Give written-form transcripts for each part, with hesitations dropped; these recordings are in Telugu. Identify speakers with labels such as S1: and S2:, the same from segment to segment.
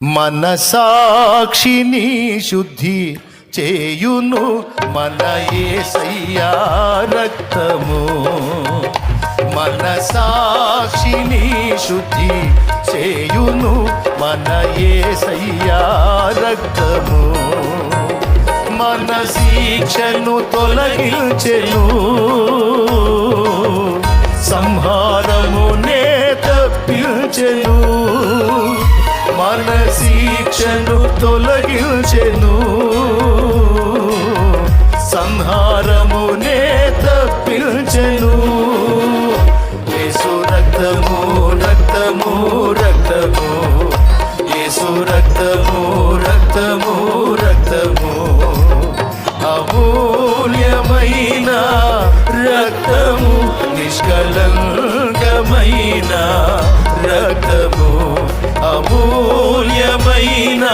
S1: మన సాక్షిని శుద్ధి చేయును మన యేసయ్యా రక్తము. మన సాక్షిని శుద్ధి చేయును మన యేసయ్యా రక్తము. మన శిక్షను తొలగించెను, సంహారమునే తప్పించెను. మన శిక్షను తొలగించెను, సంహారమునే తప్పించెను. యేసు రక్తము రక్తము రక్తము, యేసు రక్తము రక్తము రక్తము, అమూల్యమైన రక్తము, నిష్కళంకమైన రక్తము, అమూల్యమైన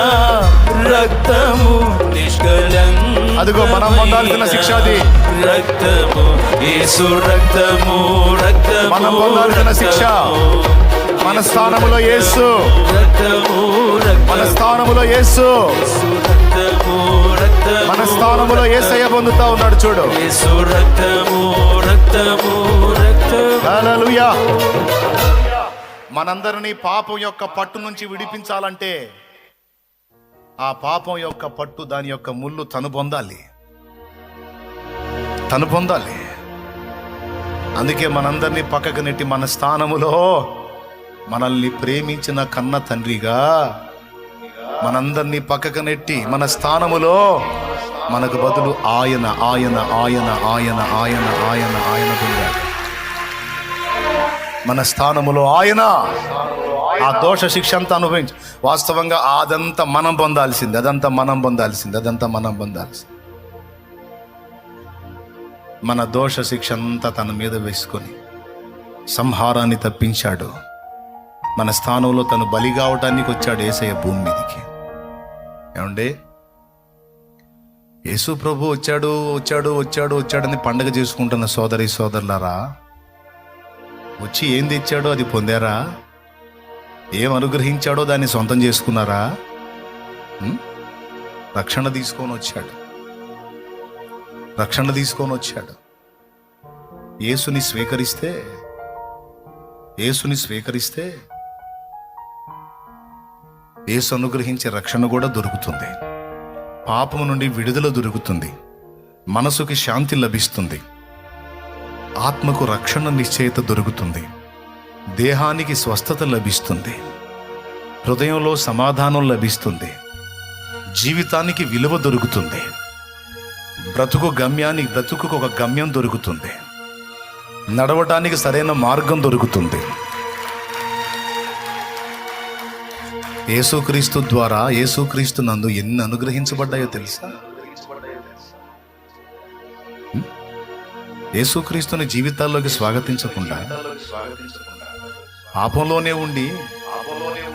S1: రక్తము, నిష్కళంకమైన.
S2: అదిగో మనం పొందాల్సిన శిక్ష అది.
S1: రక్తము, యేసు రక్తము రక్తము,
S2: మనం పొందాల్సిన శిక్ష. మన స్థానములో యేసు, మన స్థానములో యేసు, మన స్థానములో యేసయ్య పొందుతా ఉన్నాడు. చూడు, హల్లెలూయా. మనందరినీ పాపం యొక్క పట్టు నుంచి విడిపించాలంటే ఆ పాపం యొక్క పట్టు, దాని యొక్క ముళ్ళు తను పొందాలి. అందుకే మనందరినీ పక్కకు నెట్టి మన స్థానములో మనల్ని ప్రేమించిన కన్న తండ్రిగా మనందరినీ పక్కకు నెట్టి మన స్థానములో మనకు బదులు ఆయన ఆయన ఆయన ఆయన ఆయన ఆయన ఆయన పొందాడు. మన స్థానములో ఆయన ఆ దోష శిక్ష అంతా అనుభవించి, వాస్తవంగా అదంతా మనం పొందాల్సింది, అదంతా మనం పొందాల్సింది. మన దోష శిక్ష అంతా తన మీద వేసుకొని సంహారాన్ని తప్పించాడు. మన స్థానంలో తను బలి కావటానికి వచ్చాడు యేసయ్య భూమి మీదకి. ఏమండి, యేసు ప్రభు వచ్చాడని పండగ చేసుకుంటున్న సోదరి సోదరులారా, వచ్చి ఏం తెచ్చాడో అది పొందారా? ఏం అనుగ్రహించాడో దాన్ని సొంతం చేసుకున్నారా? రక్షణ తీసుకొని వచ్చాడు. యేసుని స్వీకరిస్తే యేసు అనుగ్రహించే రక్షణ కూడా దొరుకుతుంది. పాపము నుండి విడుదల దొరుకుతుంది, మనసుకి శాంతి లభిస్తుంది, ఆత్మకు రక్షణ నిశ్చయత దొరుకుతుంది, దేహానికి స్వస్థత లభిస్తుంది, హృదయంలో సమాధానం లభిస్తుంది, జీవితానికి విలువ దొరుకుతుంది, బ్రతుకు ఒక గమ్యం దొరుకుతుంది, నడవటానికి సరైన మార్గం దొరుకుతుంది. యేసుక్రీస్తు ద్వారా, యేసుక్రీస్తు నందు ఎన్ని అనుగ్రహించబడ్డాయో తెలుసా? యేసుక్రీస్తుని జీవితాల్లోకి స్వాగతించకుండా పాపంలోనే ఉండి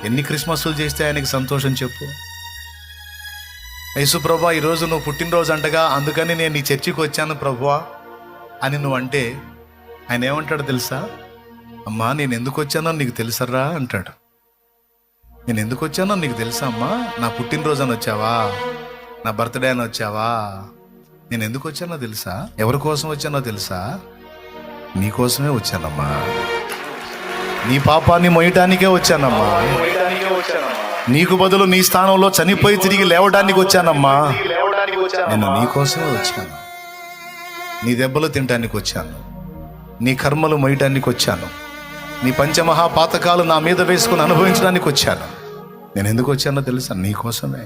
S2: ఎన్ని క్రిస్మస్లు చేస్తే ఆయనకి సంతోషం చెప్పు. యేసు ప్రభువా, ఈరోజు నువ్వు పుట్టినరోజు అంటగా, అందుకని నేను నీ చర్చికి వచ్చాను ప్రభువా అని నువ్వు అంటే ఆయన ఏమంటాడు తెలుసా? అమ్మా, నేను ఎందుకు వచ్చానో నీకు తెలుసరా అంటాడు. నేను ఎందుకు వచ్చానో నీకు తెలుసా అమ్మా? నా పుట్టినరోజు అని వచ్చావా? నా బర్త్డే అని వచ్చావా? నేను ఎందుకు వచ్చానో తెలుసా? ఎవరి కోసం వచ్చానో తెలుసా? నీ కోసమే వచ్చానమ్మా. నీ పాపాన్ని మోయటానికే వచ్చానమ్మా. నీకు బదులు నీ స్థానంలో చనిపోయి తిరిగి లేవడానికి వచ్చానమ్మా. నేను నీ కోసమే వచ్చాను. నీ దెబ్బలు తినటానికి వచ్చాను, నీ కర్మలు మోయటానికి వచ్చాను, నీ పంచమహాపాతకాలు నా మీద వేసుకుని అనుభవించడానికి వచ్చాను. నేను ఎందుకు వచ్చానో తెలుసా? నీకోసమే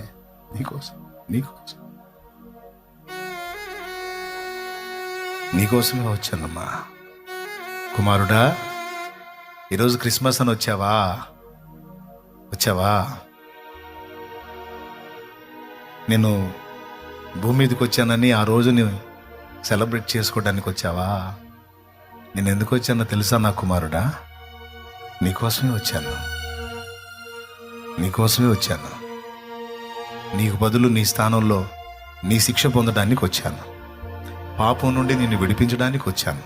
S2: వచ్చానమ్మా. కుమారుడా, ఈరోజు క్రిస్మస్ అని వచ్చావా? నేను భూమి మీదకి వచ్చానని ఆ రోజుని సెలబ్రేట్ చేసుకోవడానికి వచ్చావా? నేను ఎందుకు వచ్చానో తెలుసా నా కుమారుడా? నీకోసమే వచ్చాను. నీకు బదులు నీ స్థానంలో నీ శిక్ష పొందడానికి వచ్చాను. పాపం నుండి నిన్ను విడిపించడానికి వచ్చాను.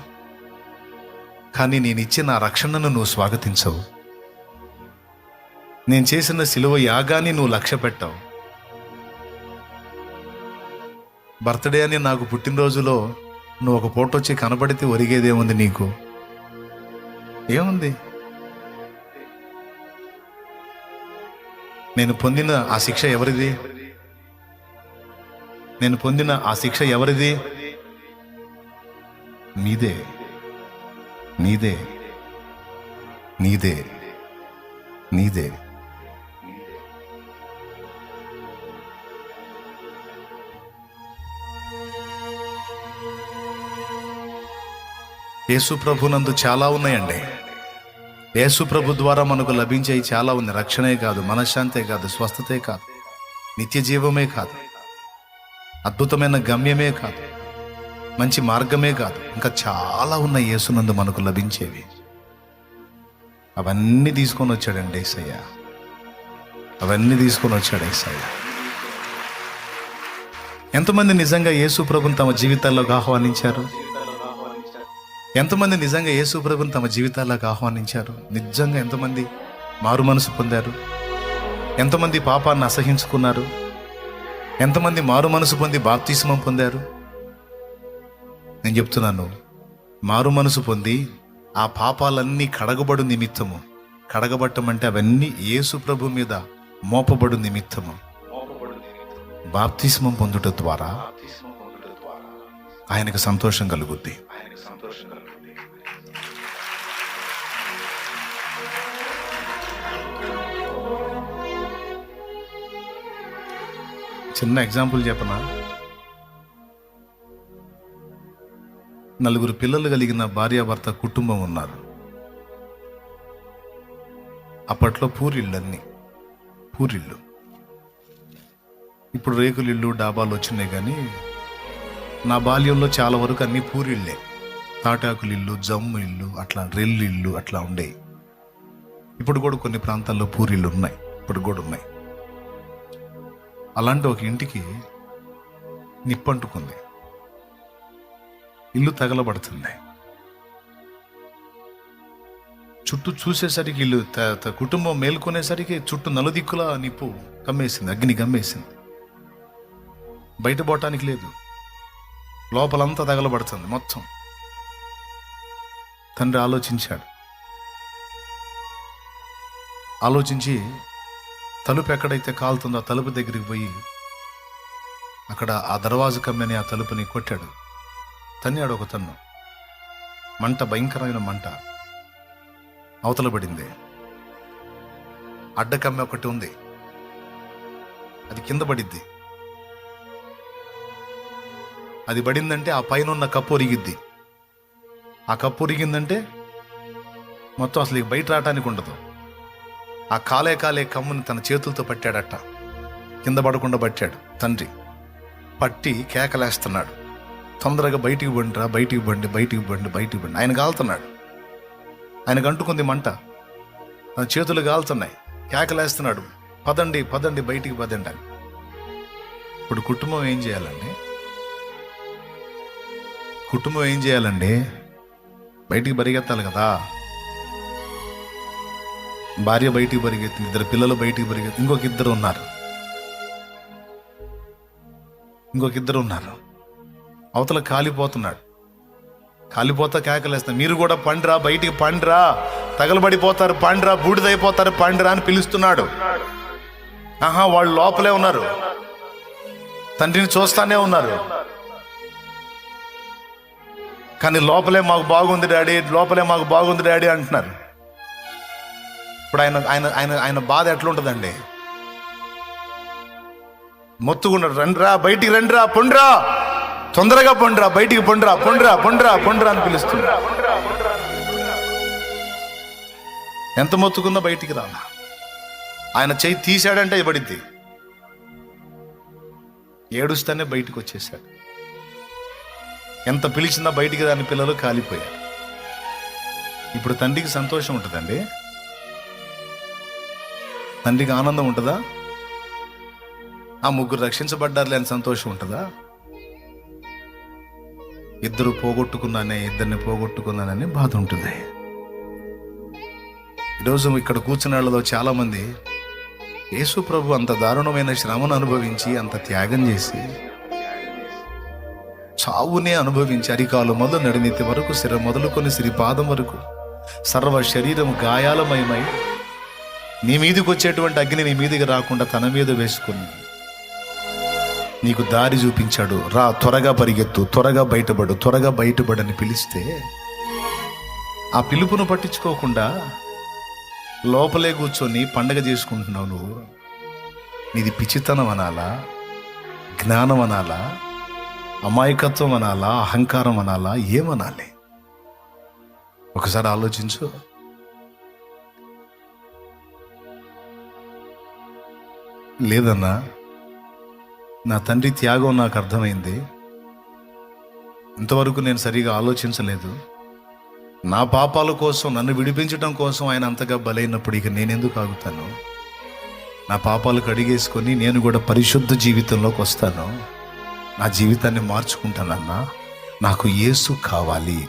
S2: కానీ నేను ఇచ్చిన ఆ రక్షణను నువ్వు స్వాగతించవు. నేను చేసిన సిలువ యాగాన్ని నువ్వు లక్ష్య పెట్టావు. బర్త్డే అని నాకు పుట్టినరోజులో నువ్వు ఒక పూట వచ్చి కనబడితే ఒరిగేదేముంది నీకు? ఏముంది? నేను పొందిన ఆ శిక్ష ఎవరిది? నేను పొందిన ఆ శిక్ష ఎవరిది? నీదే, నీదే, నీదే, నీదే. యేసు ప్రభునందు చాలా ఉన్నాయండి. యేసు ప్రభు ద్వారా మనకు లభించేవి చాలా ఉంది. రక్షణే కాదు, మనశ్శాంతే కాదు, స్వస్థతే కాదు, నిత్య జీవమే కాదు, అద్భుతమైన గమ్యమే కాదు, మంచి మార్గమే కాదు, ఇంకా చాలా ఉన్నాయి యేసునందు మనకు లభించేవి. అవన్నీ తీసుకొని వచ్చాడండి యేసయ్య. అవన్నీ తీసుకొని వచ్చాడు యేసయ్య. ఎంతమంది నిజంగా యేసు ప్రభుని తమ జీవితాల్లోకి ఆహ్వానించారు? ఎంతమంది నిజంగా యేసు ప్రభుని తమ జీవితాల్లోకి ఆహ్వానించారు? నిజంగా ఎంతమంది మారు మనసు పొందారు? ఎంతమంది పాపాన్ని అసహించుకున్నారు? ఎంతమంది మారు మనసు పొంది బాప్తిస్మం పొందారు? నేను చెప్తున్నాను, మారు మనసు పొంది ఆ పాపాలన్నీ కడగబడు నిమిత్తము, కడగబట్టం అంటే అవన్నీ యేసు ప్రభు మీద మోపబడు నిమిత్తము బాప్తిస్మం పొందుట ద్వారా ఆయనకు సంతోషం కలుగుద్ది. చిన్న ఎగ్జాంపుల్ చెప్పనా? నలుగురు పిల్లలు కలిగిన భార్యాభర్త కుటుంబం ఉన్నారు. అప్పట్లో పూరిళ్ళన్నీ, పూరిళ్ళు. ఇప్పుడు రేకులిళ్ళు, డాబాలు వచ్చినాయి. కానీ నా బాల్యంలో చాలా వరకు అన్ని పూరిళ్ళే. తాటాకులిల్లు, జమ్ము ఇల్లు, అట్లా రెల్లు ఇల్లు అట్లా ఉండేవి. ఇప్పుడు కూడా కొన్ని ప్రాంతాల్లో పూరిళ్ళు ఉన్నాయి, ఇప్పుడు కూడా ఉన్నాయి. అలాంటి ఒక ఇంటికి నిప్పంటుకుంది, ఇల్లు తగలబడుతుంది. చుట్టూ చూసేసరికి ఇల్లు కుటుంబం మేల్కొనేసరికి చుట్టూ నలుదిక్కులా నిప్పు కమ్మేసింది, అగ్ని కమ్మేసింది. బయట పోవటానికి లేదు, లోపలంతా తగలబడుతుంది మొత్తం. తండ్రి ఆలోచించాడు. ఆలోచించి తలుపు ఎక్కడైతే కాలుతుందో ఆ తలుపు దగ్గరికి పోయి అక్కడ ఆ దర్వాజు కమ్మని ఆ తలుపుని కొట్టాడు. తన్నాడు ఒక తన్ను. మంట, భయంకరమైన మంట అవతల పడింది. అడ్డకమ్మె ఒకటి ఉంది, అది కింద పడిద్ది. అది పడిందంటే ఆ పైన ఉన్న కప్పు ఒరిగిద్ది. ఆ కప్పు ఒరిగిందంటే మొత్తం అసలు బయట రావటానికి ఉండదు. ఆ కాలే కమ్ముని తన చేతులతో పట్టాడట, కింద పడకుండా పట్టాడు తండ్రి. పట్టి కేకలేస్తున్నాడు, తొందరగా బయటికి బండిరా, బయటికి బండి, బయటికి బండి, బయటికి బండి. ఆయన కాలుతున్నాడు, ఆయనకు అంటుకుంది మంట, తన చేతులు కాలుతున్నాయి. కేకలేస్తున్నాడు, పదండి పదండి, బయటికి పదండి అని. ఇప్పుడు కుటుంబం ఏం చేయాలండి? కుటుంబం ఏం చేయాలండి? బయటికి పరిగెత్తాలి కదా. భార్య బయటికి పరిగెత్తింది, ఇద్దరు పిల్లలు బయటికి పరిగెత్తి, ఇంకొక ఇద్దరు ఉన్నారు. అవతల కాలిపోతున్నాడు. కాలిపోతా కేకలేస్తా, మీరు కూడా పండ్రా, బయటికి పండ్రా, తగలబడిపోతారు పండ్రా, బూడిదైపోతారు పండ్రా అని పిలుస్తున్నాడు. ఆహా, వాళ్ళు లోపలే ఉన్నారు, తండ్రిని చూస్తానే ఉన్నారు. కానీ లోపలే మాకు బాగుంది డాడీ, లోపలే మాకు బాగుంది డాడీ అంటున్నారు. ఇప్పుడు ఆయన ఆయన ఆయన ఆయన బాధ ఎట్లుంటుందండి? మొత్తుకున్నాడు, రండ్రా, బయటికి రండ్రా, పొండ్రా, తొందరగా పొండ్రా, బయటికి పొండ్రా, పొండ్రా, పొండ్రా, పొండ్రా అని పిలుస్తున్నా. ఎంత మొత్తుకుందో బయటికి రాలా. ఆయన చెయ్యి తీశాడంటే పడిద్ది. ఏడుస్తానే బయటికి వచ్చేసాడు. ఎంత పిలిచినా బయటికి రాని పిల్లలు కాలిపోయారు. ఇప్పుడు తండ్రికి సంతోషం ఉంటుందండి? తండ్రికి ఆనందం ఉంటుందా? ఆ ముగ్గురు రక్షించబడ్డారులే అని సంతోషం ఉంటుందా? ఇద్దరిని పోగొట్టుకున్నానని బాధ ఉంటుంది. ఈరోజు ఇక్కడ కూర్చున్న వాళ్ళలో చాలా మంది యేసు ప్రభు అంత దారుణమైన శ్రమను అనుభవించి, అంత త్యాగం చేసి, చావునే అనుభవించి, అరికాలు మొదలు నడినెత్తి వరకు, శిర మొదలుకొని సిరిపాదం వరకు సర్వ శరీరం గాయాలమయమై నీ మీదకి వచ్చేటువంటి అగ్ని నీ మీదకి రాకుండా తన మీద వేసుకుని నీకు దారి చూపించాడు. రా, త్వరగా పరిగెత్తు, త్వరగా బయటపడు, త్వరగా బయటపడని పిలిస్తే ఆ పిలుపును పట్టించుకోకుండా లోపలే కూర్చొని పండగ చేసుకుంటున్నావు. నువ్వు నీది పిచ్చితనం అనాలా, జ్ఞానం అనాలా, అమాయకత్వం అనాలా, అహంకారం అనాలా, ఏమనాలి? ఒకసారి ఆలోచించు. లేదన్నా, నా తండ్రి త్యాగం నాకు అర్థమైంది. ఇంతవరకు నేను సరిగా ఆలోచించలేదు. నా పాపాల కోసం, నన్ను విడిపించడం కోసం ఆయన అంతగా బలైనప్పుడు ఇక నేనెందుకు ఆగుతాను? నా పాపాలు కడిగేసుకొని నేను కూడా పరిశుద్ధ జీవితంలోకి వస్తాను. నా జీవితాన్ని మార్చుకుంటానన్నా. నాకు యేసు కావాలి,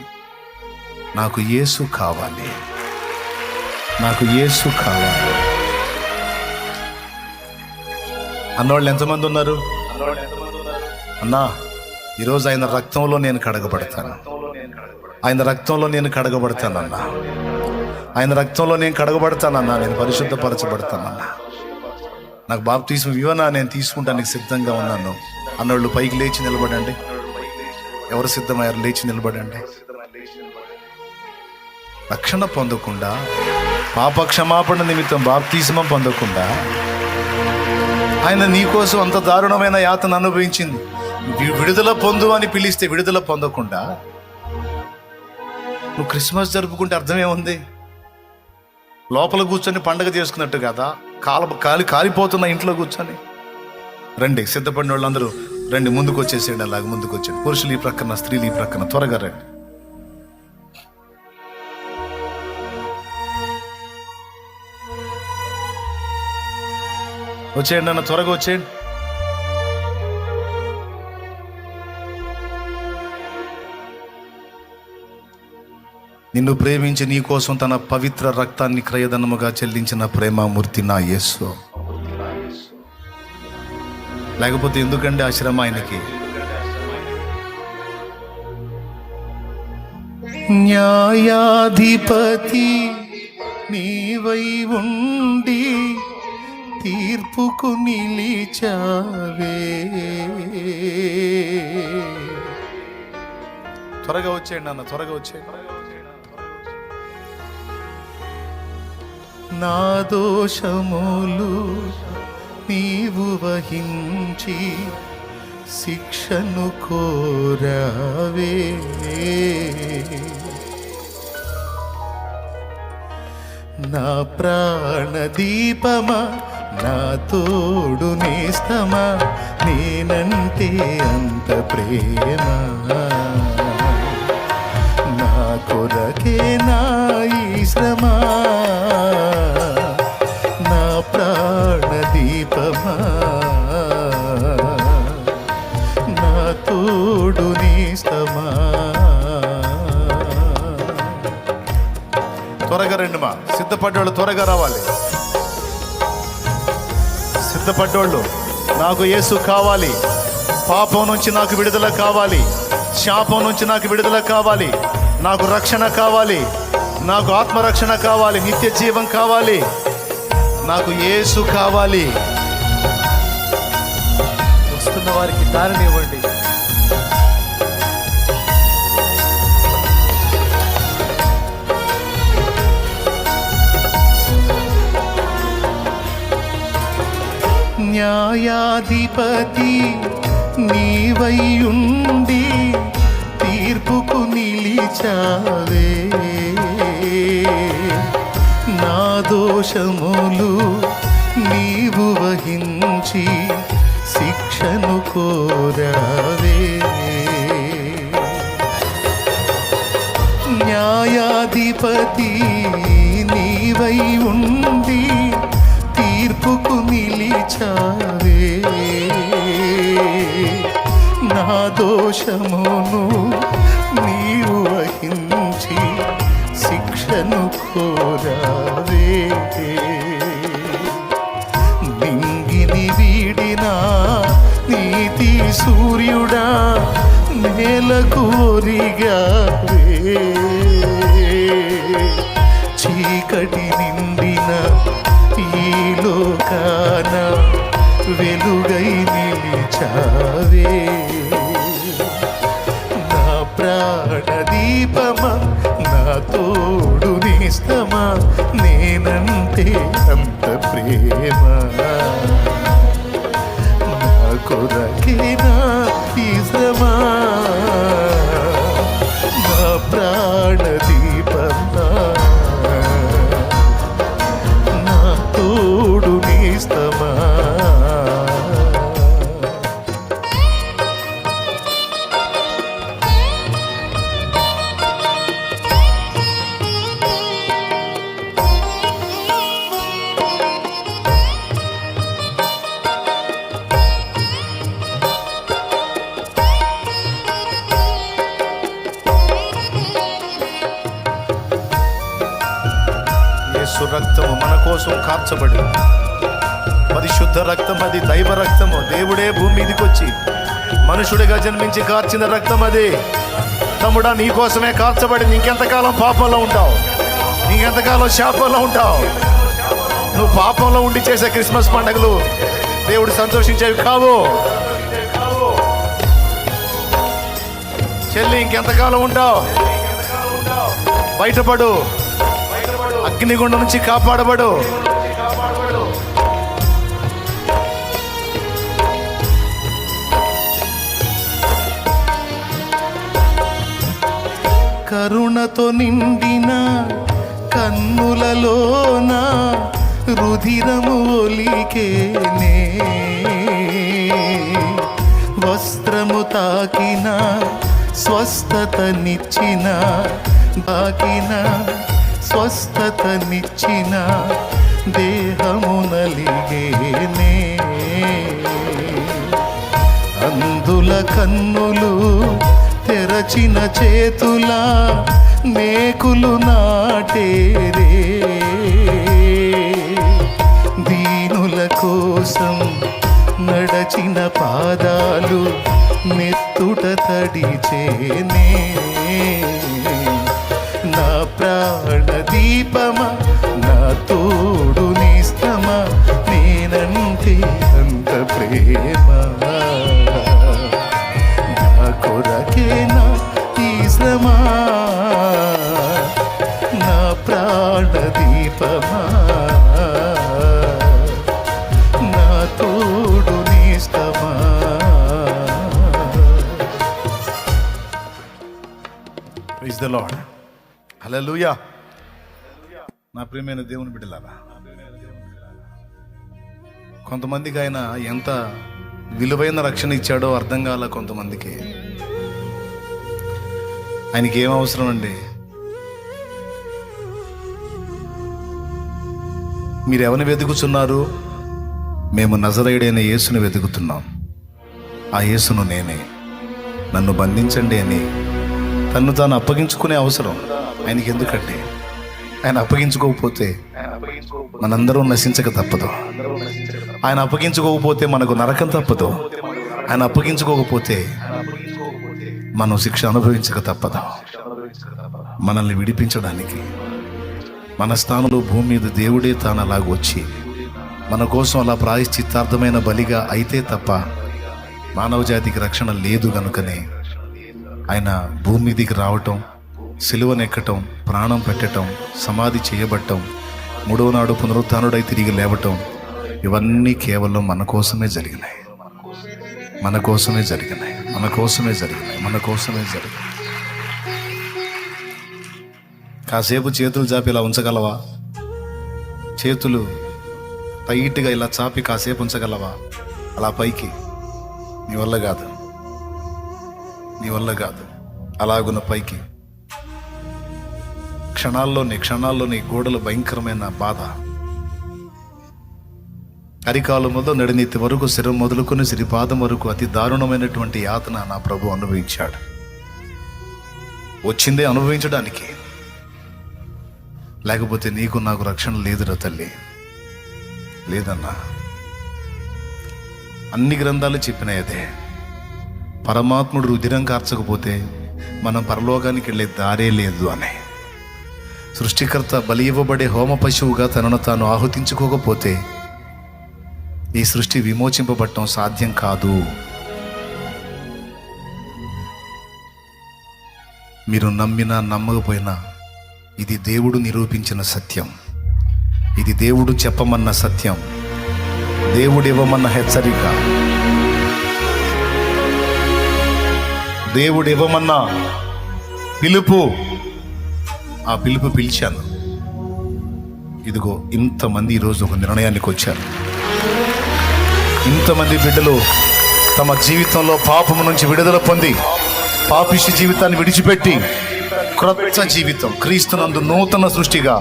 S2: నాకు యేసు కావాలి, నాకు యేసు కావాలి అన్నవాళ్ళు ఎంతమంది ఉన్నారు? అన్నా, ఈరోజు ఆయన రక్తంలో నేను కడగబడతాను, ఆయన రక్తంలో నేను కడగబడతానన్నా, ఆయన రక్తంలో నేను కడగబడతానన్నా, నేను పరిశుద్ధపరచబడతానన్నా. నాకు బాప్తిస్మం ఇవ్వనా, నేను తీసుకుంటానికి సిద్ధంగా ఉన్నాను అన్నోళ్ళు పైకి లేచి నిలబడండి. ఎవరు సిద్ధమయ్యారు? లేచి నిలబడండి. రక్షణ పొందకుండా, పాప క్షమాపణ నిమిత్తం బాప్తిస్మం పొందకుండా, ఆయన నీకోసం అంత దారుణమైన యాతన అనుభవించింది. విడుదల పొందు అని పిలిస్తే విడుదల పొందకుండా నువ్వు క్రిస్మస్ జరుపుకుంటే అర్థమేముంది? లోపల కూర్చొని పండగ చేసుకున్నట్టు కదా, కాలిపోతున్న ఇంట్లో కూర్చొని. రండి, సిద్ధపడిన వాళ్ళందరూ రండి, ముందుకు వచ్చేసేయండి. అలాగే ముందుకు వచ్చేయండి. పురుషులు ఈ ప్రక్కన, స్త్రీలు ఈ ప్రక్కన, త్వరగా రండి. వచ్చేయండి అన్న, త్వరగా వచ్చేయండి. నిన్ను ప్రేమించి నీ కోసం తన పవిత్ర రక్తాన్ని క్రయధనముగా చెల్లించిన ప్రేమామూర్తి నా యేసు. లేకపోతే ఎందుకండి ఆ శ్రమ ఆయనకి? న్యాయాధిపతి నీవై ఉండి తీర్పుకు నిలిచావే. త్వరగా వచ్చేయండి అన్న, త్వరగా వచ్చేయండి. నా దోషములు నీవు వహించి శిక్షను కోరావే. నా ప్రాణదీపమా, నా తోడు నేస్తమా, నేనంటే అంత ప్రేమ. నా కొరకే నా ఈ శ్రమ. నా ప్రాణదీపమా, నా తోడు నేస్తమా. త్వరగా రండి మా సిద్ధపడ్డోళ్ళు, త్వరగా రావాలి. సిద్ధపడ్డోళ్ళు, నాకు యేసు కావాలి, పాపం నుంచి నాకు విడుదల కావాలి, శాపం నుంచి నాకు విడుదల కావాలి, నాకు రక్షణ కావాలి, నాకు ఆత్మరక్షణ కావాలి, నిత్య జీవం కావాలి, నాకు యేసు కావాలి.
S3: వస్తున్న వారికి దారిని ఇవ్వండి.
S2: న్యాయాధిపతి నీవై ఉండి తీర్పుకు నిలిచావే. నా దోషములు నీవు వహించి శిక్షను కోరావే. న్యాయాధిపతి నీవై ఉండి తీర్పుకు నిలిచావే. నా దోషమును నీవు వహించి శిక్షను కోరావే. వెలిగిన నీతి సూర్యుడా నేలకు ఒరిగావే, చీకటి నిండిన ఈ లోకాన వెలుగై నిలిచావే. నా ప్రాణ దీపమా, నా తోడు నిస్తమా, నేనంటే అంత ప్రేమ. నా కొరకేనా ఈ శ్రమ, నా ప్రాణ దీపమా, నా తోడు నిస్తమా. యేసు రక్తము మన కోసం కార్చబడింది. పరిశుద్ధ రక్తం అది, దైవ రక్తము. దేవుడే భూమి మీదకి వచ్చి మనుషుడిగా జన్మించి కార్చిన రక్తం అది. తమ్ముడా, నీ కోసమే కార్చబడింది. ఇంకెంతకాలం పాపంలో ఉంటావు? నీకెంతకాలం శాపంలో ఉంటావు? నువ్వు పాపంలో ఉండి చేసే క్రిస్మస్ పండుగలు దేవుడు సంతోషించేవి కావు. చెల్లి, ఇంకెంతకాలం ఉంటావు? బయటపడు, అగ్నిగుండం నుంచి కాపాడబడు. కరుణతో నిండిన కన్నులలోన రుధిరము ఒలికేనే, వస్త్రము తాకిన స్వస్థతనిచ్చిన, తాకిన స్వస్థతనిచ్చిన దేహము నలిగేనే. అందుల కన్నులు తెరచిన చేతుల మేకులు నాటేరే, దీనుల కోసం నడచిన పాదాలు నెత్తుట తడిచేనే. నా ప్రాణ దీపమా, నా తోడు నిస్తమా, నేనంటే అంత ప్రేమ. నా కొరకేనా ఈ శ్రమ, నా ప్రాణ దీపమా, నా తోడు నిస్తమా. Praise the lord. హల్లెలూయా. నా ప్రియమైన దేవుని బిడ్డలారా, కొంతమందికి ఆయన ఎంత విలువైన రక్షణ ఇచ్చాడో అర్థం కాల. కొంతమందికి ఆయనకి ఏం అవసరం అండి? మీరు ఎవరిని వెతుకుతున్నారు? మేము నజరేయుడైన యేసుని వెతుకుతున్నాం. ఆ యేసును నేనే, నన్ను బంధించండి అని తన్ను తాను అప్పగించుకునే అవసరం ఆయనకి ఎందుకంటే, ఆయన అప్పగించుకోకపోతే మనందరం నశించక తప్పదు. ఆయన అప్పగించుకోకపోతే మనకు నరకం తప్పదు. ఆయన అప్పగించుకోకపోతే మనం శిక్ష అనుభవించక తప్పదు. మనల్ని విడిపించడానికి మన స్థానంలో భూమి మీద దేవుడే తాను అలాగొచ్చి మన కోసం అలా ప్రాయశ్చిత్తార్థమైన బలిగా అయితే తప్ప మానవ జాతికి రక్షణ లేదు. కనుకనే ఆయన భూమి మీదికి రావటం, సిలువనెక్కటం, ప్రాణం పెట్టటం, సమాధి చేయబట్టం, మూడవ నాడు పునరుత్థానుడై తిరిగి లేవటం, ఇవన్నీ కేవలం మన కోసమే జరిగినాయి. మన కోసమే జరిగినాయి. మన కోసమే జరిగినాయి. మన కోసమే జరిగినాయి. కాసేపు చేతులు చాపి ఇలా ఉంచగలవా? చేతులు టైట్గా ఇలా చాపి కాసేపు ఉంచగలవా? అలా పైకి నీ వల్ల కాదు, నీ వల్ల కాదు. అలాగున్న పైకి క్షణాల్లోని గోడలు భయంకరమైన బాధ. అరికాలు మొదలు నడినెత్తి వరకు, శిరం మొదలుకొని సిరిపాదం వరకు అతి దారుణమైనటువంటి యాతన నా ప్రభు అనుభవించాడు. వచ్చిందే అనుభవించడానికి. లేకపోతే నీకు నాకు రక్షణ లేదురా తల్లి, లేదన్నా. అన్ని గ్రంథాలు చెప్పినాయి అదే. పరమాత్ముడు రుధిరం కార్చకపోతే మనం పరలోకానికి వెళ్ళే దారే లేదు అని. సృష్టికర్త బలి ఇవ్వబడే హోమ పశువుగా తనను తాను ఆహుతించుకోకపోతే ఈ సృష్టి విమోచింపబడటం సాధ్యం కాదు. మీరు నమ్మినా నమ్మకపోయినా ఇది దేవుడు నిరూపించిన సత్యం. ఇది దేవుడు చెప్పమన్న సత్యం. దేవుడు ఇవ్వమన్న హెచ్చరిక. దేవుడు ఇవ్వమన్న పిలుపు. ఆ పిలుపు పిలిచాను. ఇదిగో ఇంతమంది ఈరోజు ఒక నిర్ణయానికి వచ్చారు. ఇంతమంది బిడ్డలు తమ జీవితంలో పాపము నుంచి విడుదల పొంది పాపిష్టి జీవితాన్ని విడిచిపెట్టి క్రొత్త జీవితం క్రీస్తునందు నూతన సృష్టిగా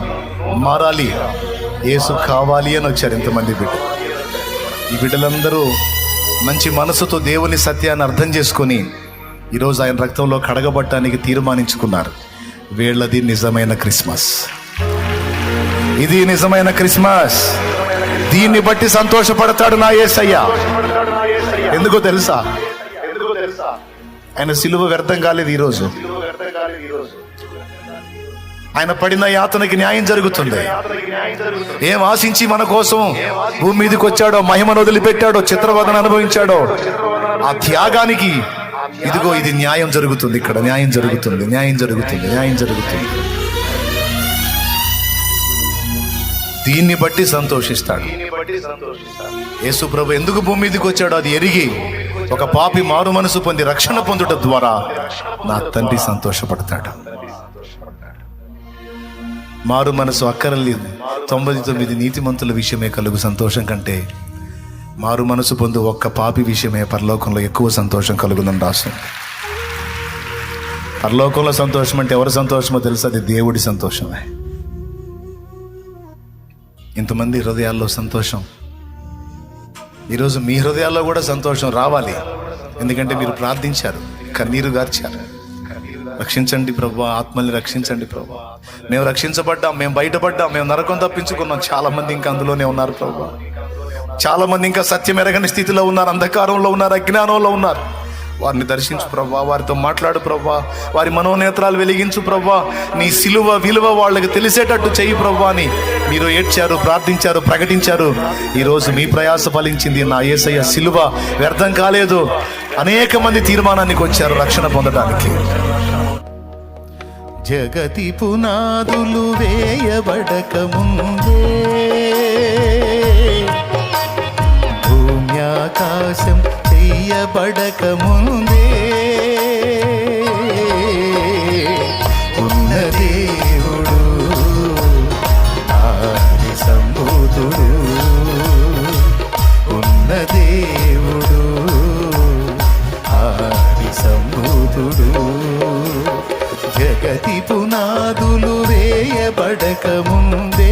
S2: మారాలి, యేసు కావాలి అని వచ్చారు ఇంతమంది బిడ్డలు. ఈ బిడ్డలందరూ మంచి మనసుతో దేవుని సత్యాన్ని అర్థం చేసుకొని ఈరోజు ఆయన రక్తంలో కడగబట్టడానికి తీర్మానించుకున్నారు. వీళ్ళది నిజమైన క్రిస్మస్. ఇది నిజమైన క్రిస్మస్. దీన్ని బట్టి సంతోషపడతాడు నా యేసయ్య. ఎందుకో తెలుసా? ఆయన సిలువ వ్యర్థం కాలేదు. ఈరోజు ఆయన పడిన యాతనకి న్యాయం జరుగుతుంది. ఏం ఆశించి మన కోసం భూమి మీదకి వచ్చాడో, మహిమను వదిలిపెట్టాడో, చిత్రవదన అనుభవించాడో, ఆ త్యాగానికి ఇదిగో ఇది న్యాయం జరుగుతుంది. ఇక్కడ న్యాయం జరుగుతుంది, న్యాయం జరుగుతుంది, న్యాయం జరుగుతుంది. దీన్ని బట్టి సంతోషిస్తాడు యేసు ప్రభు. ఎందుకు భూమి మీదకి వచ్చాడో అది ఎరిగి ఒక పాపి మారు మనసు పొంది రక్షణ పొందుట ద్వారా నా తండ్రి సంతోషపడతాడు. మారు మనసు అక్కరలేదు. 99 నీతిమంతుల విషయమే కలుగు సంతోషం కంటే మారు మనసు పొందు ఒక్క పాపి విషయమే పరలోకంలో ఎక్కువ సంతోషం కలుగునని రాస్తుంది. పరలోకంలో సంతోషం అంటే ఎవరి సంతోషమో తెలుసు? అది దేవుడి సంతోషమే. ఇంతమంది హృదయాల్లో సంతోషం. ఈరోజు మీ హృదయాల్లో కూడా సంతోషం రావాలి. ఎందుకంటే మీరు ప్రార్థించారు, కన్నీరు గార్చారు. రక్షించండి ప్రభువా, ఆత్మల్ని రక్షించండి ప్రభువా. మేము రక్షించబడ్డాం, మేము బయటపడ్డాం, మేము నరకం తప్పించుకున్నాం. చాలా మంది ఇంకా అందులోనే ఉన్నారు ప్రభువా. చాలా మంది ఇంకా సత్యం ఎరగని స్థితిలో ఉన్నారు, అంధకారంలో ఉన్నారు, అజ్ఞానంలో ఉన్నారు. వారిని దర్శించు ప్రభువా, వారితో మాట్లాడు ప్రభువా, వారి మనోనేత్రాలు వెలిగించు ప్రభువా. నీ సిలువ విలువ వాళ్ళకి తెలిసేటట్టు చెయ్యి ప్రభువా అని మీరు ఏడ్చారు, ప్రార్థించారు, ప్రకటించారు. ఈరోజు మీ ప్రయాస ఫలించింది. నా యేసయ్య సిలువ వ్యర్థం కాలేదు. అనేక మంది తీర్మానానికి వచ్చారు రక్షణ పొందడానికి. జగతి పునాదులు వేయబడక ముందే, భూమ్యాకాశం చెయ్యబడక ముందే ఉన్న దేవుడు ఆది సంభూతుడు. ఉన్న దేవుడు ఆది సంభూతుడు. జగతి పునాదులు వేయబడక ముందే.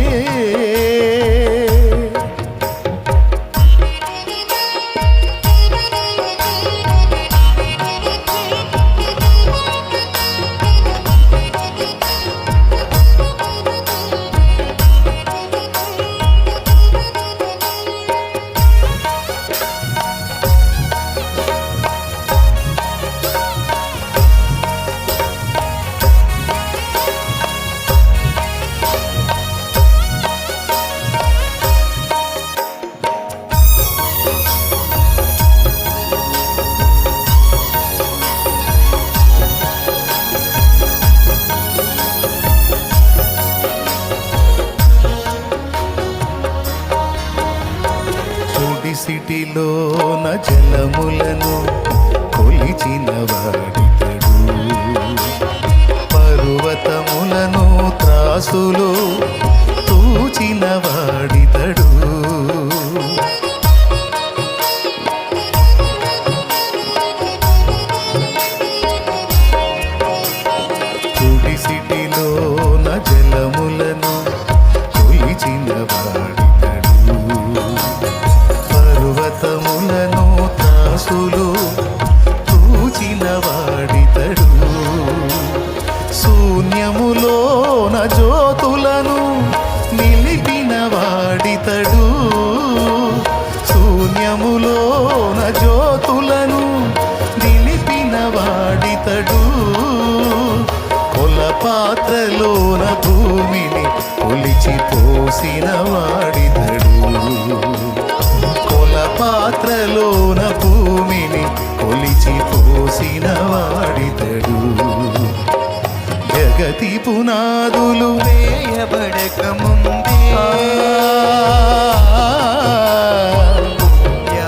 S2: సిటిలోన జలములను కొలిచిన వాడితడు, పర్వతములను త్రాసులో తూచిన వాడితడు. సిటిలోన జలములను కొలిచిన వాడితడు, పర్వతములను త్రాసులు తూచిన వాడితడు. శూన్యములోన జ్యోతులను నిలిపిన వాడితడు, శూన్యములోన పోసిన వాడితడు, కొల పాత్రలోన భూమిని కొలిచి పోసిన వాడితడు. జగతి పునాదులు
S3: వేయబడక ముందే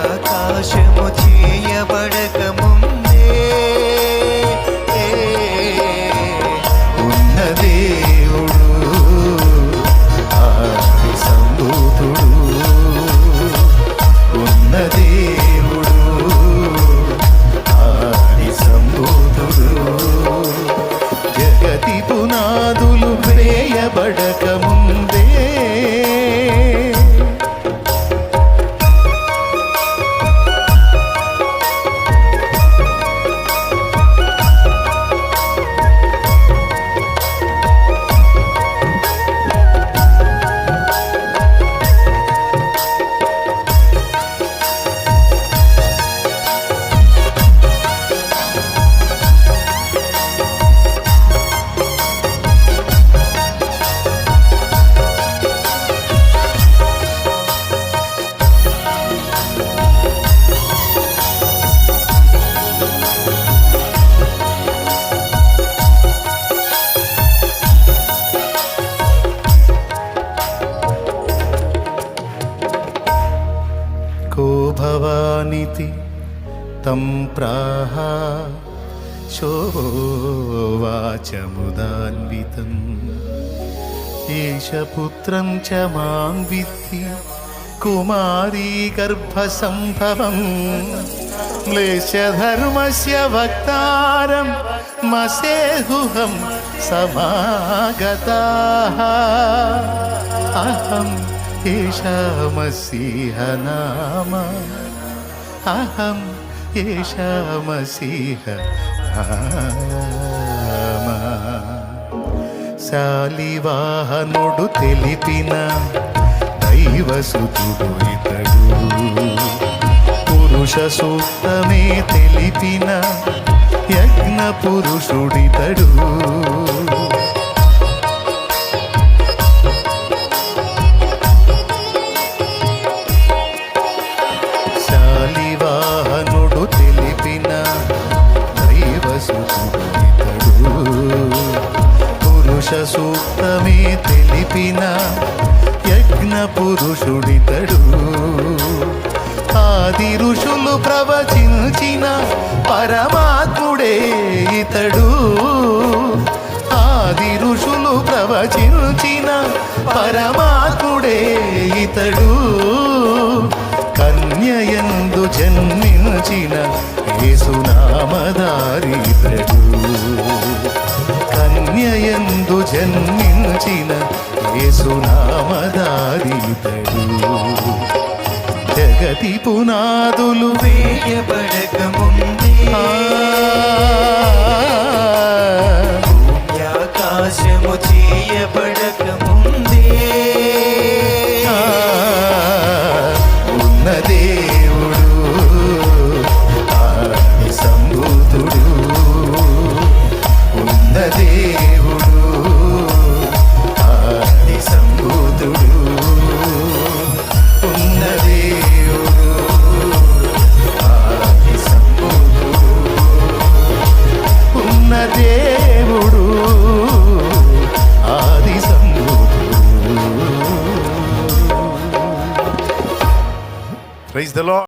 S3: ఆకాశము చేయబడక ముందే
S2: ఉన్న దేవుడు ఆది సంభూతుడు, ఉన్న దేవుడు ఆది సంభూతుడు. జగతి పునాదులు వేయబడక ముందే को भवानिति तं प्राह शोवाचमुदान्वितम् एष पुत्रं च मां विद्धि कुमारी गर्भसम्भवम् म्लेच्छधर्मस्य वक्तारं मसेहुहं समागताः अहम् एषा मसीह नाम, अहम् एषा मसीह नाम. శాలివాహనుడు తెలిపిన దైవసుతుడు ఇతడు, పురుష సూక్తమే తెలిపిన యజ్ఞ పురుషుడితడు. శాలివాహనుడు తెలిపిన దైవసుతుడు ఇతడు, పురుష సూక్తమే తెలిపిన యజ్ఞ పురుషుడితడు. ఆది ఋషులు ప్రవచించిన పరమాత్ముడే ఇతడు, ఆది ఋషులు ప్రవచించిన పరమాత్ముడే ఇతడు. కన్యయందు జన్మించిన యేసునామధారితడు, కన్యయందు జన్మించిన యేసునామధారితడు. జగతి పునాదులు
S3: వేయబడక ముందే ఆకాశము చేయబడక ముందే
S2: ఉన్న దేవుడు ఆది సంభూతుడు, ఉన్న దేవుడు ఆది సంభూతుడు, ఉన్న దేవుడు ఆది సంభూతుడు, ఉన్న దేవుడు ఆది సంభూతుడు. Praise the lord.